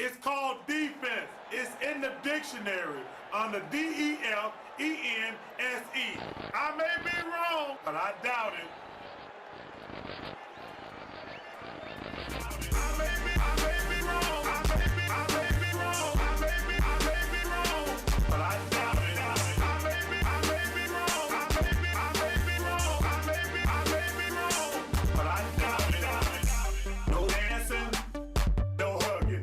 It's called defense. It's in the dictionary under D-E-F-E-N-S-E. I may be wrong, but I doubt it. I may be wrong. I may be wrong. But I doubt it. I may be wrong. I may be wrong. But I doubt it. No dancing, no hugging.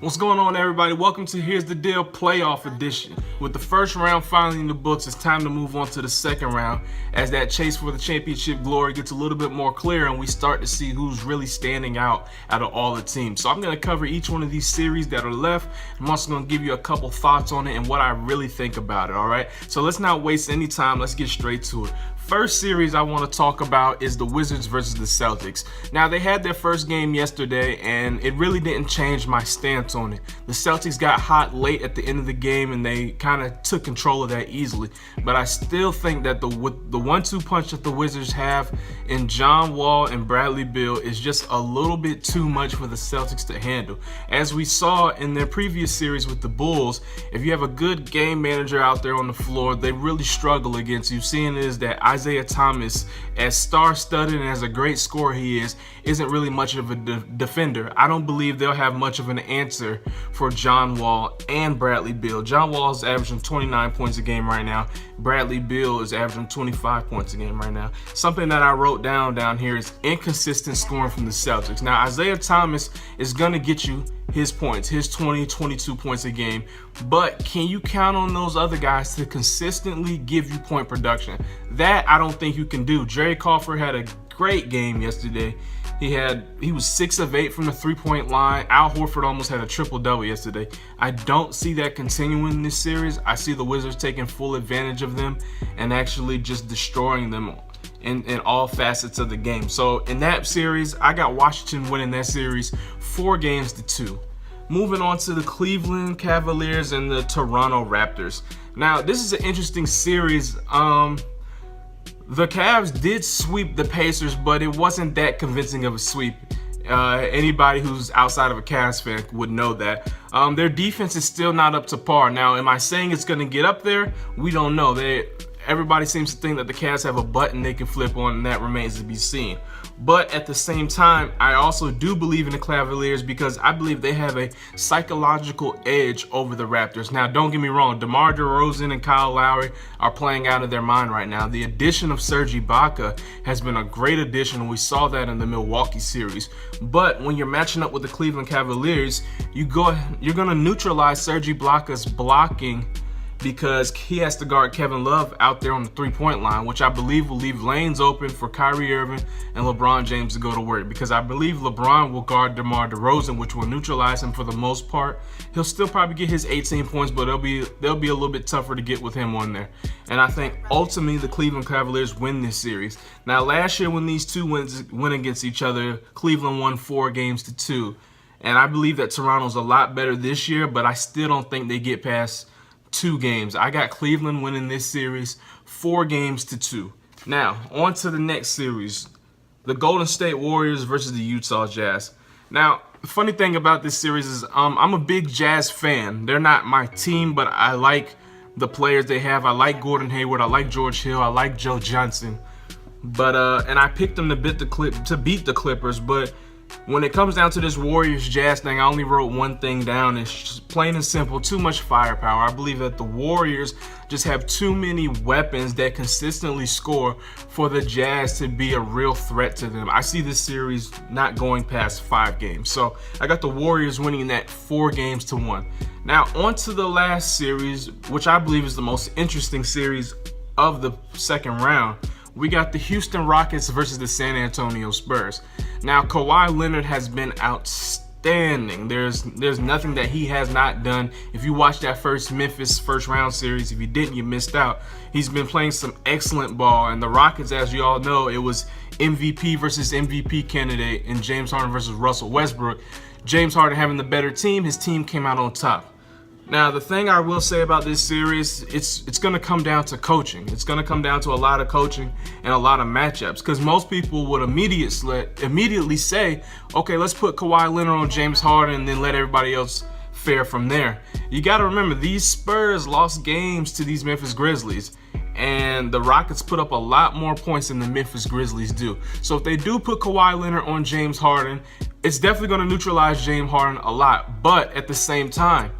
What's going on, everybody? Welcome to Here's the Deal Playoff Edition. With the first round finally in the books, it's time to move on to the second round as that chase for the championship glory gets a little bit more clear and we start to see who's really standing out of all the teams. So I'm going to cover each one of these series that are left. I'm also going to give you a couple thoughts on it and what I really think about it, all right? So let's not waste any time. Let's get straight to it. First series I want to talk about is the Wizards versus the Celtics. Now, they had their first game yesterday, and it really didn't change my stance on it. The Celtics got hot late at the end of the game, and they kind of took control of that easily. But I still think that the 1-2 punch that the Wizards have in John Wall and Bradley Beal is just a little bit too much for the Celtics to handle. As we saw in their previous series with the Bulls, if you have a good game manager out there on the floor, they really struggle against you. Seeing is that Isaiah Thomas, as star-studded and as a great scorer he is, isn't really much of a defender. I don't believe they'll have much of an answer for John Wall and Bradley Beal. John Wall is averaging 29 points a game right now. Bradley Beal is averaging 25 points a game right now. Something that I wrote down here is inconsistent scoring from the Celtics. Now, Isaiah Thomas is going to get you his points, his 20, 22 points a game. But can you count on those other guys to consistently give you point production? That I don't think you can do. Jerry Crawford had a great game yesterday. He was 6 of 8 from the three-point line. Al Horford almost had a triple-double yesterday. I don't see that continuing in this series. I see the Wizards taking full advantage of them and actually just destroying them in all facets of the game. So in that series, I got Washington winning that series 4-2. Moving on to the Cleveland Cavaliers and the Toronto Raptors. Now, this is an interesting series. The Cavs did sweep the Pacers, but it wasn't that convincing of a sweep. Anybody who's outside of a Cavs fan would know that. Their defense is still not up to par. Now, am I saying it's going to get up there? We don't know. Everybody seems to think that the Cavs have a button they can flip on, and that remains to be seen. But at the same time, I also do believe in the Cavaliers because I believe they have a psychological edge over the Raptors. Now, don't get me wrong, DeMar DeRozan and Kyle Lowry are playing out of their mind right now. The addition of Serge Ibaka has been a great addition, and we saw that in the Milwaukee series. But when you're matching up with the Cleveland Cavaliers, you're going to neutralize Serge Ibaka's blocking because he has to guard Kevin Love out there on the three-point line, which I believe will leave lanes open for Kyrie Irving and LeBron James to go to work, because I believe LeBron will guard DeMar DeRozan, which will neutralize him for the most part. He'll still probably get his 18 points, but they'll be a little bit tougher to get with him on there. And I think ultimately the Cleveland Cavaliers win this series. Now, last year when these two went against each other, Cleveland won 4-2. And I believe that Toronto's a lot better this year, but I still don't think they get past 2 games. I got Cleveland winning this series 4-2. Now, on to the next series, the Golden State Warriors versus the Utah Jazz. Now, the funny thing about this series is I'm a big Jazz fan. They're not my team, but I like the players they have. I like Gordon Hayward. I like George Hill. I like Joe Johnson. But and I picked them to beat the Clippers, but when it comes down to this Warriors-Jazz thing, I only wrote one thing down. It's just plain and simple, too much firepower. I believe that the Warriors just have too many weapons that consistently score for the Jazz to be a real threat to them. I see this series not going past 5 games. So I got the Warriors winning that 4-1. Now, on to the last series, which I believe is the most interesting series of the second round. We got the Houston Rockets versus the San Antonio Spurs. Now, Kawhi Leonard has been outstanding. There's nothing that he has not done. If you watched that Memphis first round series, if you didn't, you missed out. He's been playing some excellent ball. And the Rockets, as you all know, it was MVP versus MVP candidate in James Harden versus Russell Westbrook. James Harden having the better team, his team came out on top. Now, the thing I will say about this series, it's going to come down to coaching. It's going to come down to a lot of coaching and a lot of matchups, because most people would immediately say, okay, let's put Kawhi Leonard on James Harden and then let everybody else fare from there. You got to remember, these Spurs lost games to these Memphis Grizzlies, and the Rockets put up a lot more points than the Memphis Grizzlies do. So if they do put Kawhi Leonard on James Harden, it's definitely going to neutralize James Harden a lot. But at the same time,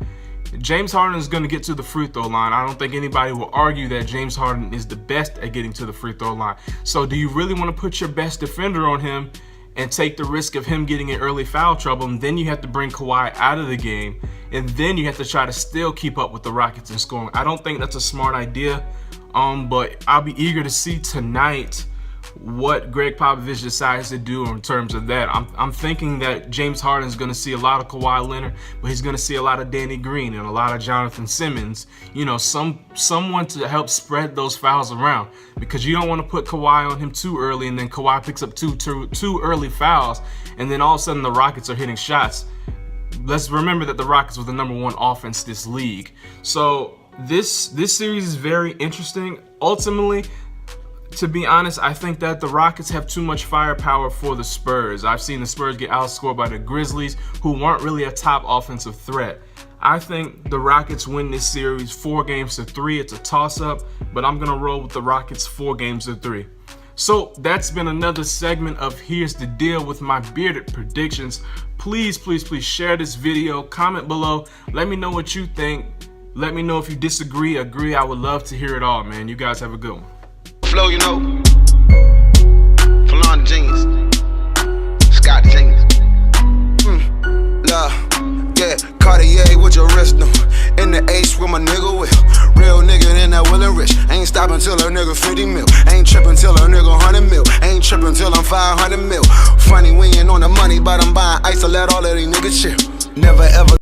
James Harden is going to get to the free throw line. I don't think anybody will argue that James Harden is the best at getting to the free throw line. So do you really want to put your best defender on him and take the risk of him getting in early foul trouble? And then you have to bring Kawhi out of the game, and then you have to try to still keep up with the Rockets in scoring. I don't think that's a smart idea, but I'll be eager to see tonight what Greg Popovich decides to do in terms of that. I'm thinking that James Harden is going to see a lot of Kawhi Leonard, but he's going to see a lot of Danny Green and a lot of Jonathan Simmons. You know, someone to help spread those fouls around, because you don't want to put Kawhi on him too early, and then Kawhi picks up two early fouls, and then all of a sudden the Rockets are hitting shots. Let's remember that the Rockets were the #1 offense this league. So this series is very interesting. Ultimately, to be honest, I think that the Rockets have too much firepower for the Spurs. I've seen the Spurs get outscored by the Grizzlies, who weren't really a top offensive threat. I think the Rockets win this series 4-3. It's a toss-up, but I'm going to roll with the Rockets 4-3. So that's been another segment of Here's the Deal with my bearded predictions. Please, please, please share this video. Comment below. Let me know what you think. Let me know if you disagree, agree. I would love to hear it all, man. You guys have a good one. Flow, you know, Falon Genius, Scott Genius. Love, yeah, Cartier with your wrist, no. In the Ace with my nigga with real nigga in that Will and Rich. Ain't stopping till a nigga 50 mil. Ain't tripping till a nigga 100 mil. Ain't tripping till I'm 500 mil. Funny, we ain't on the money, but I'm buying ice to let all of these niggas chill. Never ever